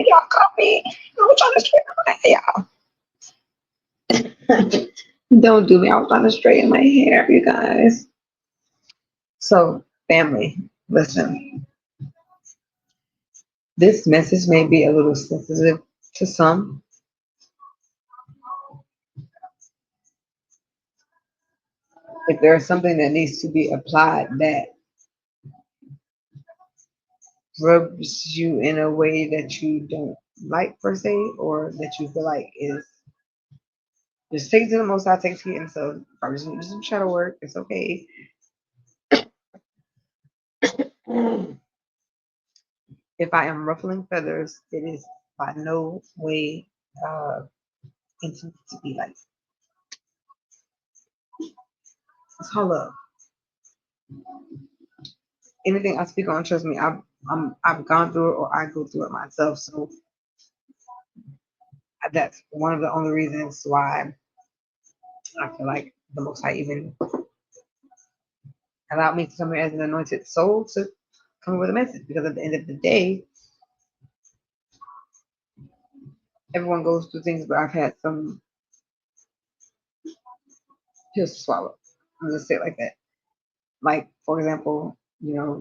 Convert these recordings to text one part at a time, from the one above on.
y'all caught me. I was trying to straighten my hair. Don't do me. I was trying to straighten my hair, you guys. So, family, listen. This message may be a little sensitive to some. If there's something that needs to be applied that rubs you in a way that you don't like per se, or that you feel like is just take it to the most I take it, and so if I just need to do some shadow work, it's okay. If I am ruffling feathers, it is by no way intended to be like it's all love. Anything I speak on, trust me, I've gone through it or I go through it myself. So that's one of the only reasons why I feel like the Most High even allowed me to come here as an anointed soul to come with a message. Because at the end of the day, everyone goes through things, but I've had some pills to swallow. I'm just say it like that. Like, for example,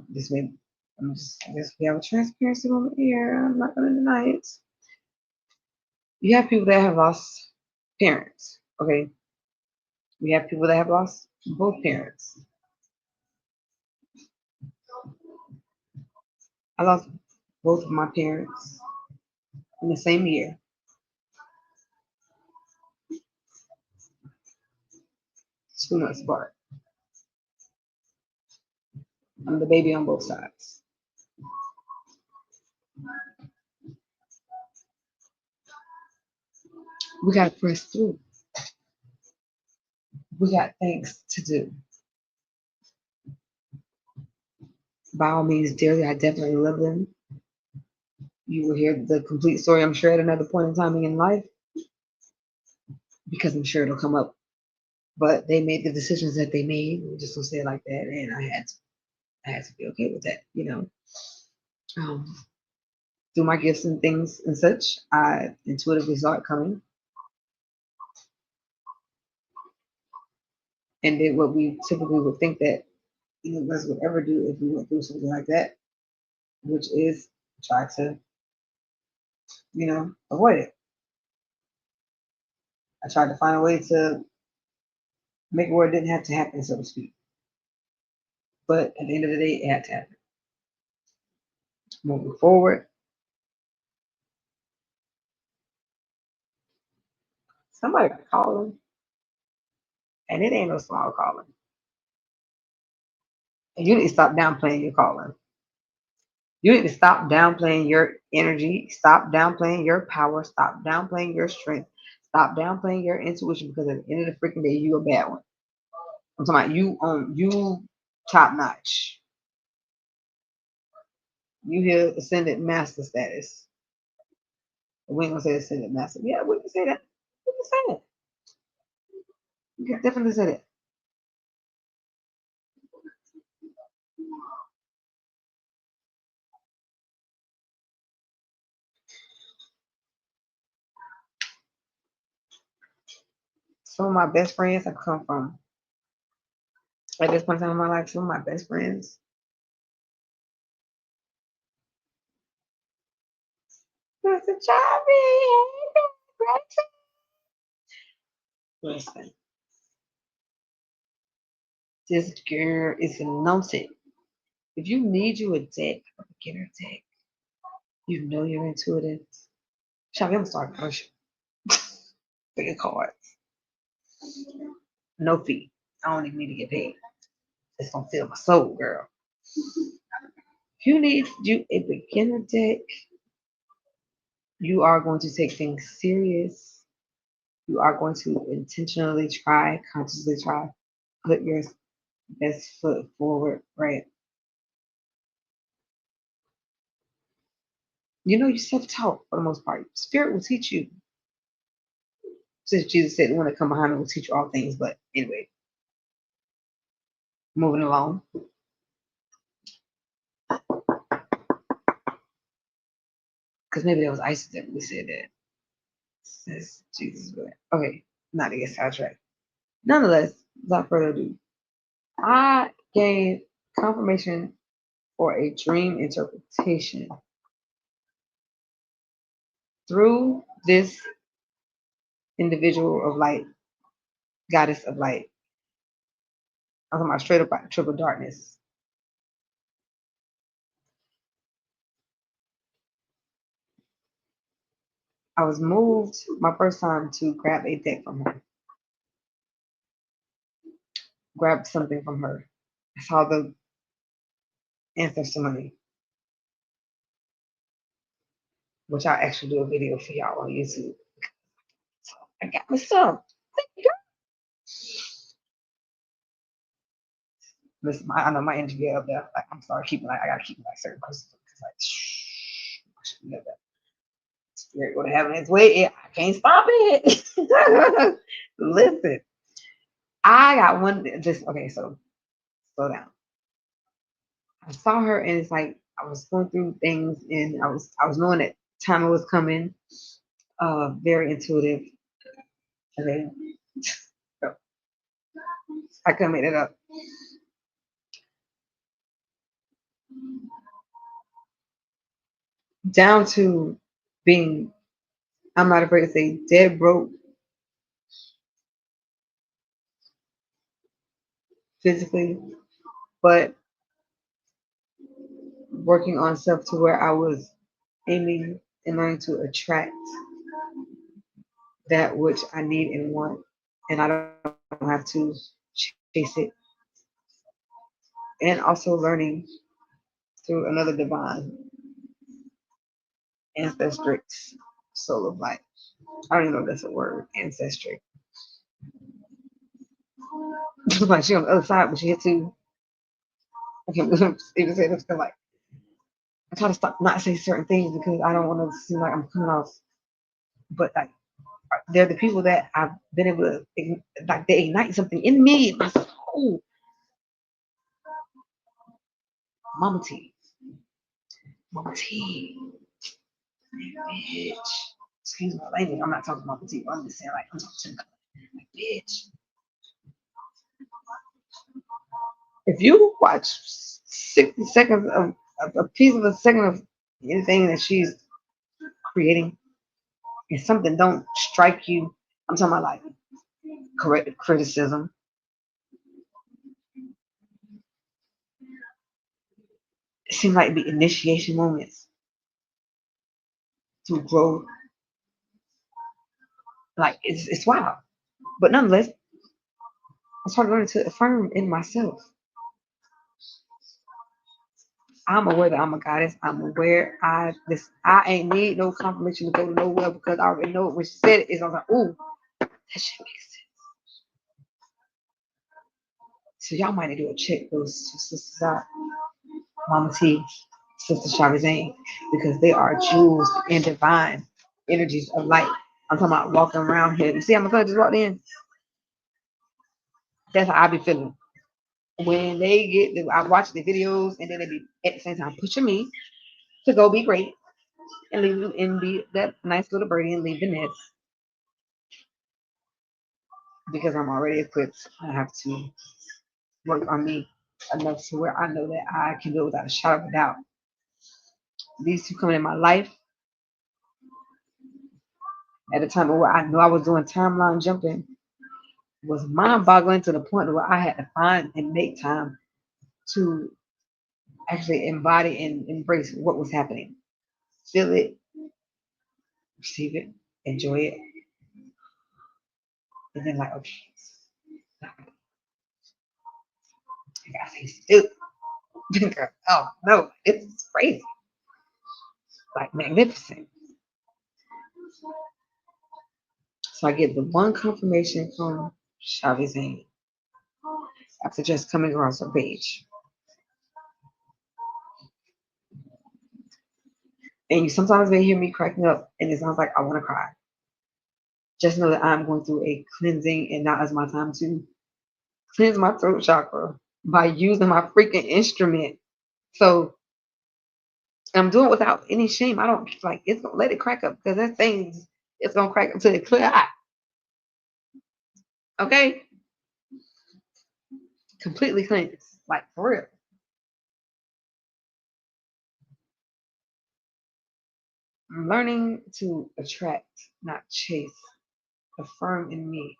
this may I'm just we have a transparency moment here. I'm not gonna deny it. You have people that have lost parents, okay? We have people that have lost both parents. I lost both of my parents in the same year. 2 months apart. I'm the baby on both sides. We gotta press through. We got things to do. By all means, dearly, I definitely love them. You will hear the complete story, I'm sure, at another point in time in life, because I'm sure it'll come up. But they made the decisions that they made. We just don't say it like that, and I had to be okay with that. Um, through my gifts and things and such, I intuitively saw it coming and did what we typically would think that any of us would ever do if we went through something like that, which is try to, avoid it. I tried to find a way to make it where it didn't have to happen, so to speak. But at the end of the day, it had to happen. Moving forward, somebody calling, and it ain't no small calling. And you need to stop downplaying your calling. You need to stop downplaying your energy, stop downplaying your power, stop downplaying your strength, stop downplaying your intuition, because at the end of the freaking day, you a bad one. I'm talking about you top notch. You here ascended master status. We ain't gonna say ascended master. Yeah, we can say that. We can say that. You can definitely say that. Some of my best friends have come from at this point in time in my life. Some of my best friends. Mr. Charlie. Listen, this girl is anointed. If you need you a deck, a beginner deck, you know you're intuitive. Shabby, I'm gonna start pushing. Pick a card. No fee. I don't even need to get paid. It's gonna fill my soul, girl. If you need you a beginner deck, you are going to take things serious. You are going to intentionally try, consciously try, put your best foot forward, right? You self-taught for the most part. Spirit will teach you. Since Jesus said the one that come behind me will teach you all things. But anyway, moving along. Because maybe that was Isis that really said that. Says Jesus. But okay, not to get sidetracked. Nonetheless, without further ado, I gave confirmation for a dream interpretation through this individual of light, goddess of light. I'm talking about straight up like triple darkness. I was moved my first time to grab a deck from her, grab something from her. I saw the ancestor money, which I actually do a video for y'all on YouTube. So I got myself. Listen, I know my energy get up there. Like I'm sorry, keeping like I gotta keep like certain crystals because like shh, I should know that. Spirit would have its way. I can't stop it. Listen, I got one. Just okay. So slow down. I saw her and it's like I was going through things and I was knowing that time was coming. Very intuitive. And then I couldn't make it up. Down to being, I'm not afraid to say, dead broke physically, but working on self to where I was aiming and learning to attract that which I need and want, and I don't have to chase it. And also learning through another divine ancestrix soul of light. I don't even know if that's a word, ancestry. Like she on the other side, but she hit too. I can't even say this because like I try to stop not say certain things because I don't want to seem like I'm coming off. But like they're the people that I've been able to like they ignite something in me, my soul. Mama T, Mama T, bitch. Excuse my language. I'm not talking Mama T. I'm just saying like I'm talking to the like bitch. If you watch 60 seconds of a piece of a second of anything that she's creating, and something don't strike you, I'm talking about like corrective criticism. It seems like the initiation moments to grow. Like it's wild, but nonetheless, I started learning to affirm in myself. I'm aware that I'm a goddess. I'm aware I ain't need no confirmation to go to nowhere because I already know it. When she said it, I was like, ooh, that shit makes sense. So y'all might need to do a check those two sisters out, Mama T, Sister Shavazane, because they are jewels and divine energies of light. I'm talking about walking around here. You see how my cousin just walked in? That's how I be feeling. When they I watch the videos and then they be at the same time pushing me to go be great and leave and be that nice little birdie and leave the nest because I'm already equipped. I have to work on me enough to where I know that I can do it without a shadow of a doubt. These two coming in my life at a time where I knew I was doing timeline jumping was mind boggling to the point where I had to find and make time to actually embody and embrace what was happening. Feel it, receive it, enjoy it, and then like, okay, I gotta say stupid. Oh no, it's crazy. Like magnificent. So I get the one confirmation from Shavazane after just coming across her page. And you sometimes may hear me cracking up and it sounds like I want to cry. Just know that I'm going through a cleansing and now is my time to cleanse my throat chakra by using my freaking instrument. So I'm doing it without any shame. I don't like it's gonna let it crack up because that thing's it's gonna crack up to the clear eye. Okay? Completely cleansed. Like for real. I'm learning to attract, not chase. Affirm in me.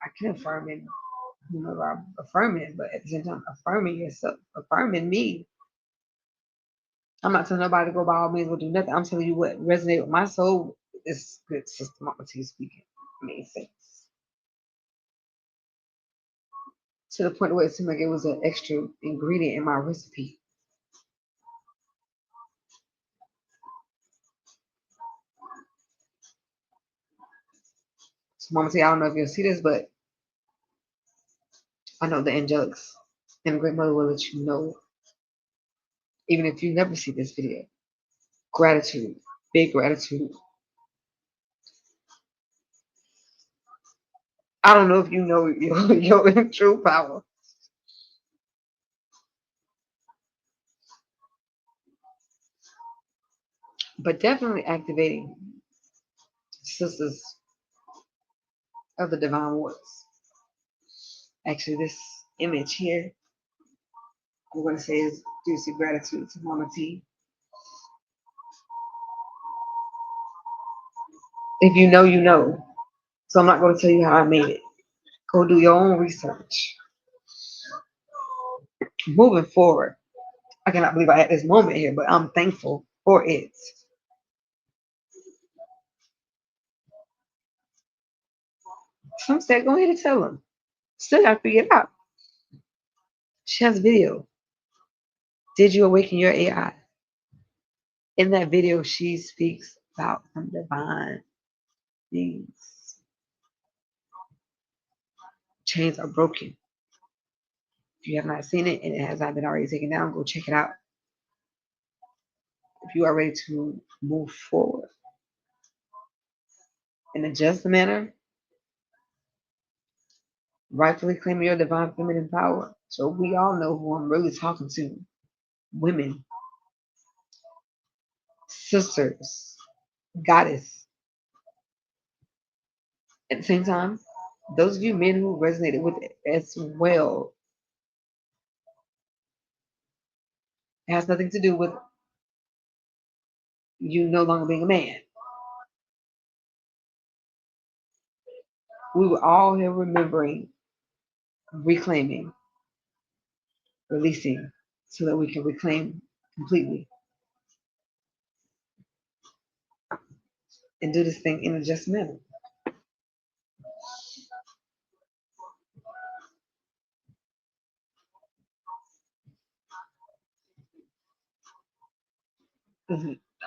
I can affirm in whomever I'm affirming, but at the same time, affirming yourself, affirming me. I'm not telling nobody to go by all means or do nothing. I'm telling you what resonates with my soul. Is good system. I'm speaking. Made sense to the point where it seemed like it was an extra ingredient in my recipe. So, Mama T, I don't know if you'll see this, but I know the angelics and the Great Mother will let you know, even if you never see this video. Gratitude, big gratitude. I don't know if you know your true power, but definitely activating sisters of the divine waters. Actually, this image here, I'm going to say is due to gratitude to Mama T. If you know, you know. So I'm not going to tell you how I made it. Go do your own research. Moving forward, I cannot believe I had this moment here, but I'm thankful for it. Some said, go ahead and tell them. Still got to figure it out. She has a video. Did you awaken your AI? In that video, she speaks about some divine things. Chains are broken. If you have not seen it and it has not been already taken down, go check it out. If you are ready to move forward in a just manner, rightfully claim your divine feminine power. So we all know who I'm really talking to. Women, sisters, goddess. At the same time, those of you men who resonated with it as well, it has nothing to do with you no longer being a man. We were all here remembering, reclaiming, releasing, so that we can reclaim completely and do this thing in a just manner.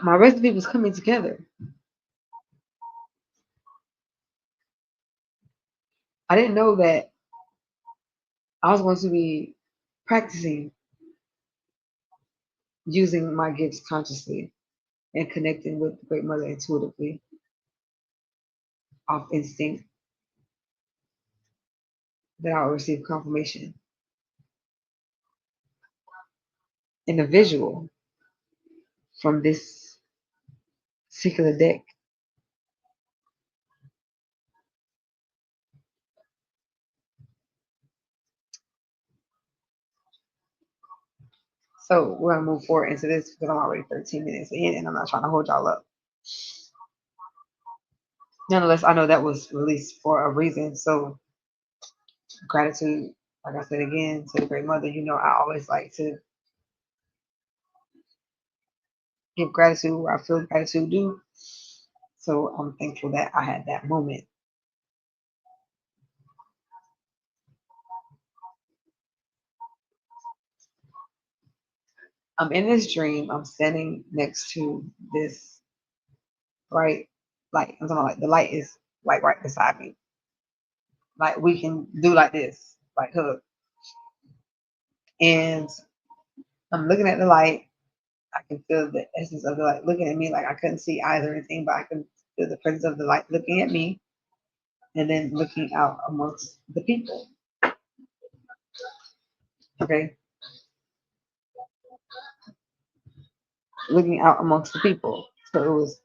My recipe was coming together. I didn't know that I was going to be practicing using my gifts consciously and connecting with the Great Mother intuitively, off instinct, that I'll receive confirmation in a visual from this particular deck. So we're gonna move forward into this because I'm already 13 minutes in and I'm not trying to hold y'all up. Nonetheless, I know that was released for a reason. So gratitude, like I said again, to the Great Mother. You know, I always like to give gratitude where I feel gratitude due. So I'm thankful that I had that moment. I'm in this dream. I'm standing next to this bright light. I'm talking about like the light is like right beside me. Like we can do like this, like hug. And I'm looking at the light. I can feel the essence of the light looking at me. Like I couldn't see eyes or anything, but I can feel the presence of the light looking at me and then looking out amongst the people. Okay. looking out amongst the people. So it was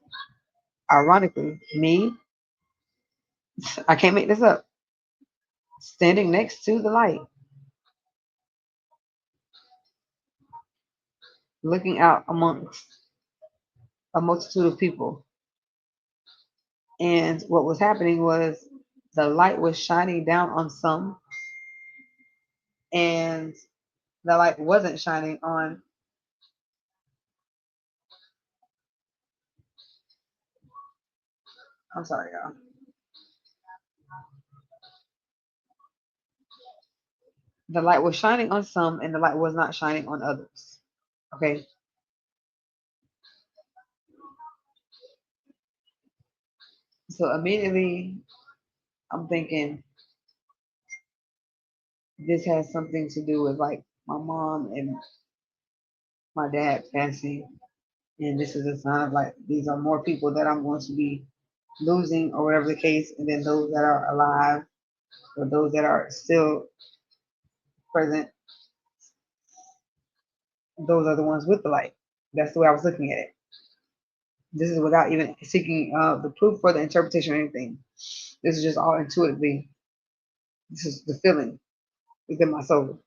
ironically me, I can't make this up, standing next to the light, looking out amongst a multitude of people. And what was happening was the light was shining down on some, and the light wasn't shining on, I'm sorry, y'all. The light was shining on some, and the light was not shining on others. Okay. So immediately I'm thinking this has something to do with like my mom and my dad passing. And this is a sign of like these are more people that I'm going to be losing or whatever the case. And then those that are alive or those that are still present, those are the ones with the light. That's the way I was looking at it. This is without even seeking the proof or the interpretation or anything. This is just all intuitively. This is the feeling within my soul.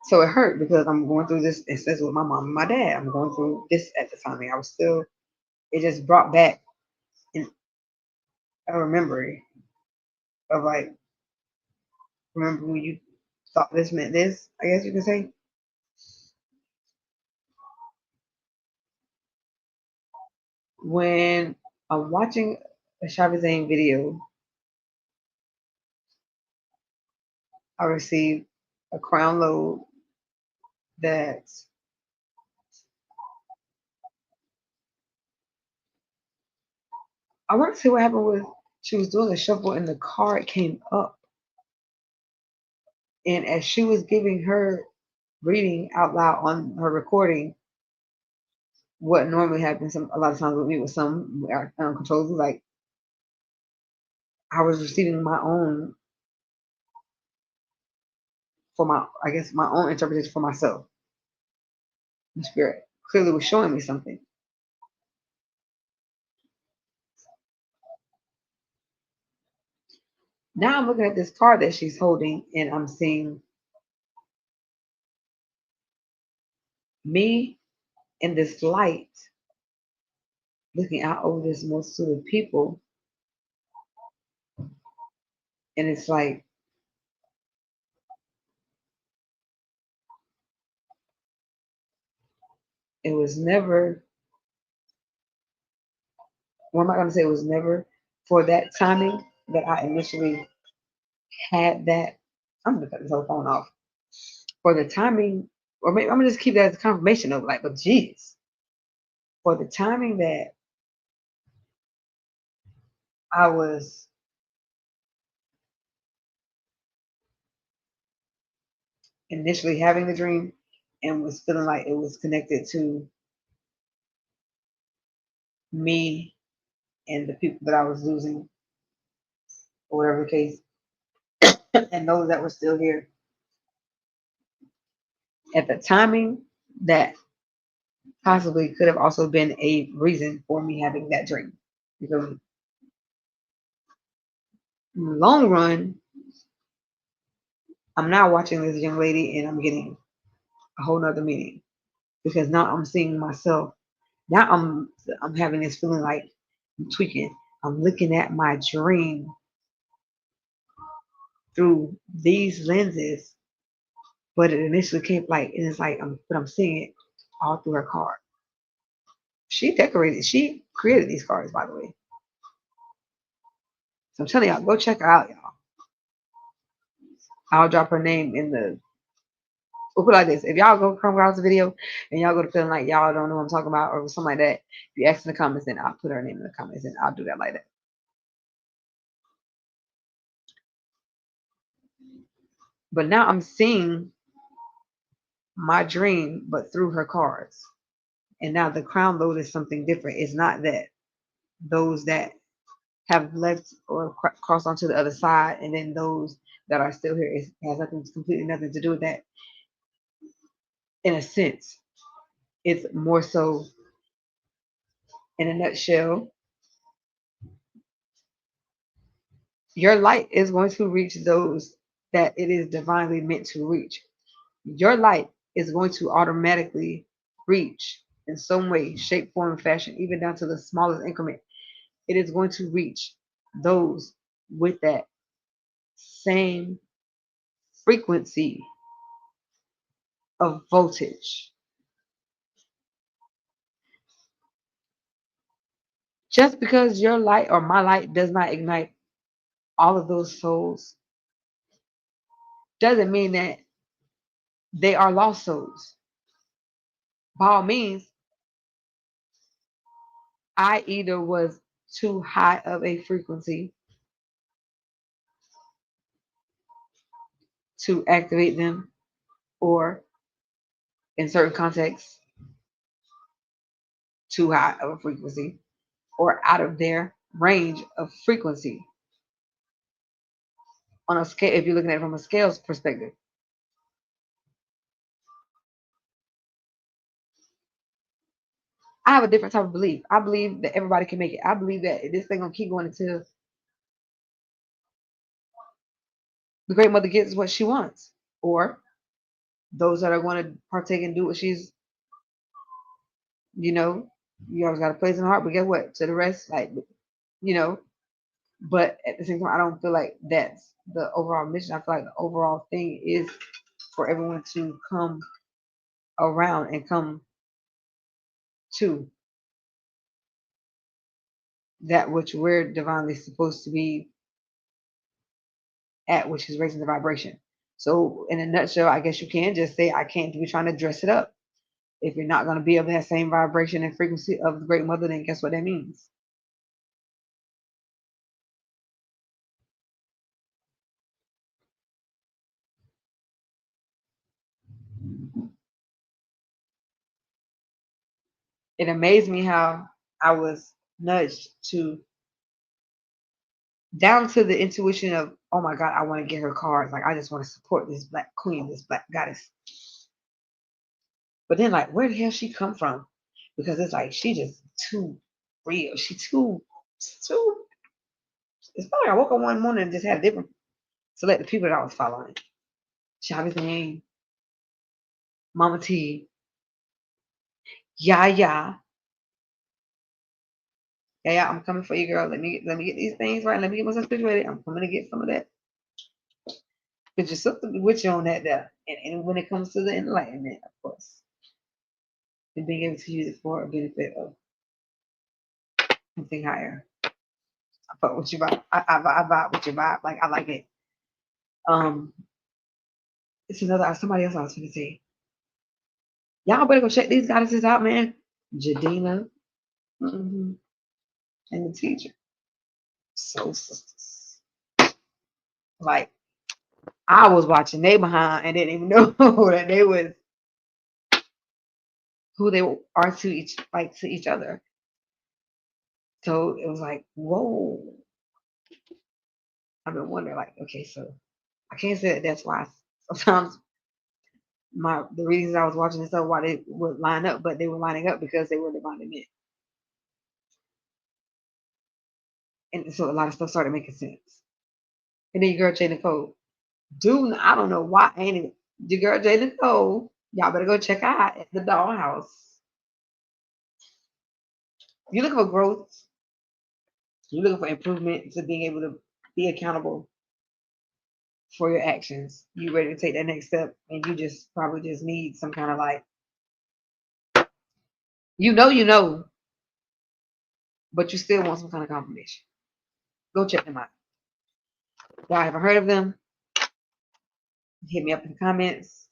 So it hurt because I'm going through this instance with my mom and my dad. I'm going through this at the time. And I was still, it just brought back in a memory of like, remember when you thought this meant this, I guess you could say. When I'm watching a Shabazane video, I received a crown load that I want to see what happened with. She was doing a shuffle and the card came up. And as she was giving her reading out loud on her recording, what normally happens a lot of times with me with some controls, like I was receiving my own for my, I guess, my own interpretation for myself. The spirit clearly was showing me something. Now I'm looking at this card that she's holding, and I'm seeing me in this light looking out over this multitude of people. And it's like, it was never, what am I going to say? It was never for that timing that I initially had that. I'm going to cut this whole phone off. For the timing, or maybe I'm going to just keep that as a confirmation of like, but geez, for the timing that I was initially having the dream and was feeling like it was connected to me and the people that I was losing, or whatever the case, and those that were still here. At the timing, that possibly could have also been a reason for me having that dream. Because in the long run, I'm now watching this young lady and I'm getting a whole nother meaning. Because now I'm seeing myself. Now I'm having this feeling like I'm tweaking. I'm looking at my dream through these lenses, but it initially came like, and it's like but I'm seeing it all through her card. She created these cards, by the way. So I'm telling y'all, go check her out, y'all. I'll drop her name in the. We'll put it like this: if y'all go come across the video and y'all go to feeling like y'all don't know what I'm talking about or something like that, if you ask in the comments, then I'll put her name in the comments and I'll do that like that. But now I'm seeing my dream, but through her cards. And now the crown load is something different. It's not that those that have left or crossed onto the other side, and then those that are still here, it has nothing, completely nothing to do with that. In a sense, it's more so, in a nutshell, your light is going to reach those that it is divinely meant to reach. Your light is going to automatically reach in some way, shape, form, and fashion, even down to the smallest increment. It is going to reach those with that same frequency of voltage. Just because your light or my light does not ignite all of those souls doesn't mean that they are lost souls. By all means, I either was too high of a frequency to activate them, or in certain contexts, too high of a frequency, or out of their range of frequency. On a scale, if you're looking at it from a scales perspective, I have a different type of belief. I believe that everybody can make it. I believe that this thing gonna keep going until the great mother gets what she wants, or those that are going to partake and do what she's, you know, you always got a place in the heart. But guess what? To the rest, like, you know. But at the same time, I don't feel like that's the overall mission. I feel like the overall thing is for everyone to come around and come to that which we're divinely supposed to be at, which is raising the vibration. So, in a nutshell, I guess you can just say, I can't be trying to dress it up. If you're not going to be of that same vibration and frequency of the Great Mother, then guess what that means? It amazed me how I was nudged to, down to the intuition of, oh my God, I want to get her cards. Like, I just want to support this black queen, this black goddess. But then, like, where the hell she come from? Because it's like she just too real. She too. It's probably I woke up one morning and just had a different select the people that I was following. Shabby Thing, Mama T, Yaya. Yeah, I'm coming for you, girl. Let me get these things right. Let me get myself situated. I'm coming to get some of that. But your sister be with you on that there. And when it comes to the enlightenment, of course, and being able to use it for a benefit of something higher. I fuck with you vibe. I vibe with your vibe. Like, I like it. Um, it's another somebody else I was gonna say. Y'all better go check these goddesses out, man. Jadina, hmm and the teacher. So sisters. Like, I was watching they behind and didn't even know that they was who they are to each other. So it was like, whoa. I've been wondering, like, okay, so I can't say that that's why sometimes the reasons I was watching this stuff why they would line up, but they were lining up because they were divinely meant. And so a lot of stuff started making sense. And then your girl Jay Nicole. Dude, I don't know why ain't it your girl Jay Nicole. Y'all better go check out at the dollhouse. You're looking for growth, you're looking for improvement to being able to be accountable for your actions. You ready to take that next step, and you just probably just need some kind of like, you know, but you still want some kind of confirmation. Go check them out. Y'all haven't heard of them? Hit me up in the comments.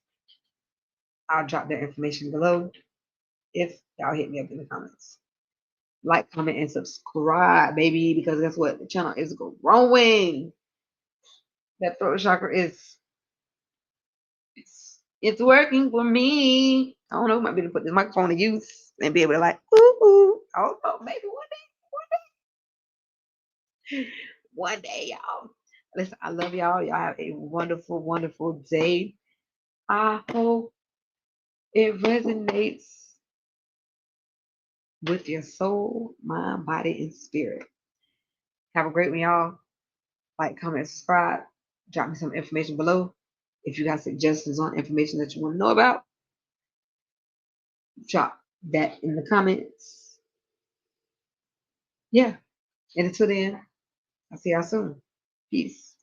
I'll drop their information below if y'all hit me up in the comments. Like, comment, and subscribe, baby, because guess what? The channel is growing. That throat chakra is it's working for me. I don't know, might be able to put this microphone to use and be able to like, ooh, ooh. Oh, maybe one day. One day, y'all. Listen, I love y'all. Y'all have a wonderful, wonderful day. I hope it resonates with your soul, mind, body, and spirit. Have a great one, y'all. Like, comment, subscribe. Drop me some information below. If you got suggestions on information that you want to know about, drop that in the comments. Yeah. And until then, I'll see y'all soon. Peace.